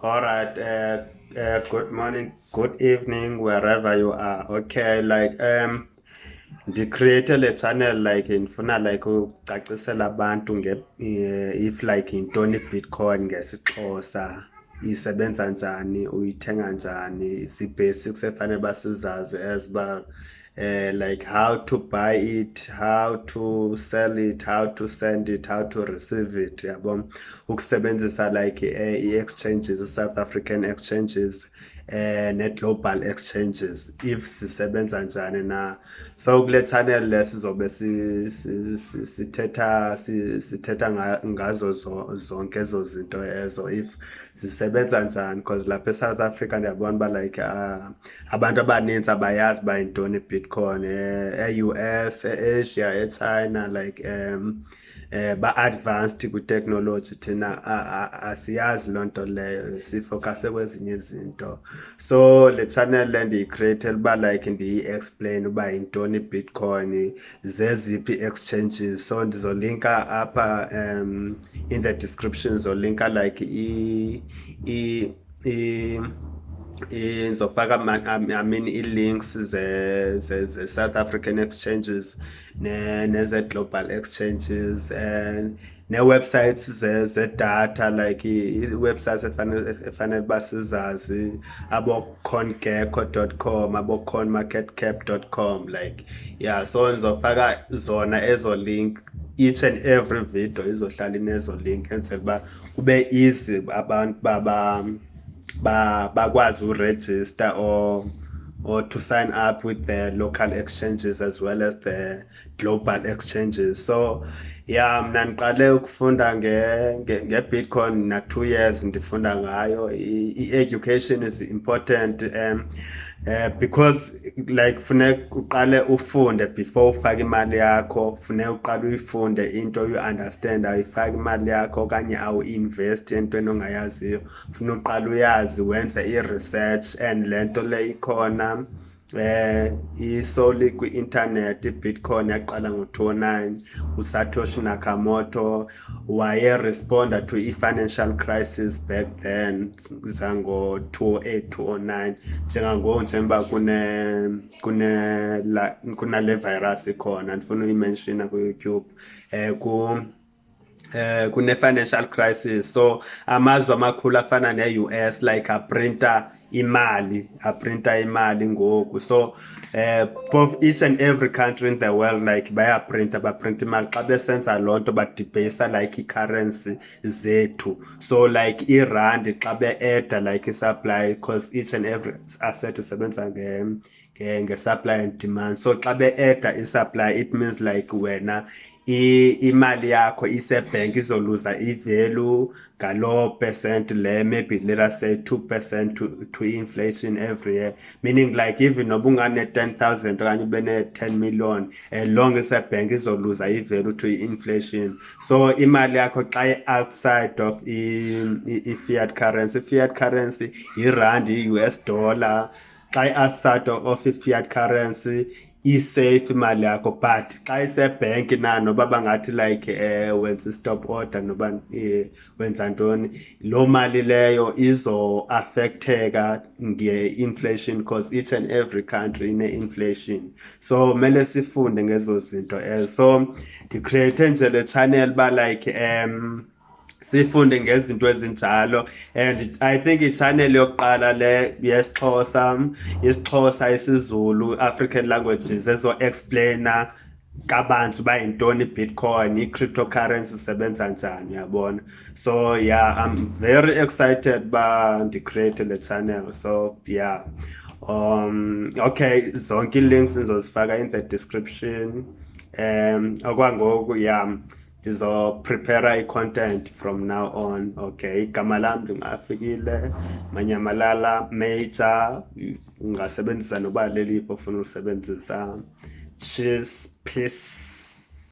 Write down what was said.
All right. Good morning, good evening, wherever you are. Okay, create le channel like ngifuna like ucacisela abantu if like intoni Bitcoin ngesixhosa isebenza njani, uyithenga njani, isi-basics efanele basizazi as ba like how to buy it, how to sell it, how to send it, how to receive it, yabo. Ukusebenzisa like i-exchanges, i-South African exchanges ne-global exchanges if sisebenza njani na. So kule channel sizobe sithetha ngazo zonke ezo zinto ezo if zisebenza njani, because lapha eSouth Africa ndiyabona uba like abantu abaninzi abayazi uba yintoni Bitcoin. E-US, e-Asia, e-China like ba-advanced kwi-technology, thina asiyazi loo nto leyo, sifokase kwezinye izinto. So le channel le ndiyikhrieyithele uba like ndiyi-explain uba yintoni Bitcoin, zeziphi exchanges. So ndizolinka apha in the description, ndizolinka like ngizofaka I mean ii-links ze-South African exchanges neze-global exchanges nee-websites zedata like ii-websites efanele uba sizazi, abo-CoinGecko.com, abo-CoinMarketCap.com like yeah. So ngizofaka zona ezo link, each and every video izohlala inezo link enzela uba kube easy abantu bakwazi uregister or to sign up with the local exchanges as well as the global exchanges. So yeah, mna ndiqale ukufunda nge-Bitcoin na 2 years ndifunda ngayo. I-education is important because like funeka uqale ufunde before ufake imali yakho, funeka uqale uyifunde into uyi-understand. Awuyifaki imali yakho okanye awu-invest entweni ongayaziyo, funa uqale uyazi wenze i-research. And le nto le ikhona isoli kwi-internet. iBitcoin yaqala ngo-2009, uSatoshi Nakamoto wayeresponda to i-financial crisis back then zango-2008, 2009, njengangoku njengoba kunale virus ikhona, andifuna uyimenshina ku-YouTube kune-financial crisis. So amazwe amakhulu afana ne-US like aprinta imali ngoku. So both each and every country in the world like baprinta imali. Xa besenza loo nto badibheyisa like i-currency zethu. So like irandi xa be-eda like i-supply, because each and every asset isebenza nge-supply and demand. So xa be-eda i-supply, it means like wena imali yakho isebhenki izoluza i-value ngaloo percent le, maybe let us say 2% to inflation every year, meaning like even noba ungane-10,000 okanye ube ne-10 million, long isebhenki izoluza i-value to inflation. So imali yakho xa i-outside of i-fiat currency, i-fiat currency irandi, i-US dollar, xa i-outside of i-fiat currency i-safe imali yakho. But xa isebhenki noba bangathi like wenza i-stop order noba wenza ntoni, loo mali leyo izo-affecteka nge-inflation, because each and every country ine-inflation. So mele sifunde ngezo zinto ezo. So ndicreate nje le channel uba like sifunde ngezinto ezinjalo. And I think i-channel yokuqala le yesiXhosa, isiZulu, African languages ezo-explainer kabanzi uba yintoni i-Bitcoin, i-cryptocurrency isebenza njani, uyabona. So yeah, I'm very excited uba ndicreate le channel. So yeah, okay, zonke ii-links ndizozifaka in the description. Okwangoku yeah, ndizoprepara i-content from now on. Okay, igama lam ndingafikile Manyamalala Major, ungasebenzisa noba leliphi ofuna ulisebenzisa. Cheers, peace.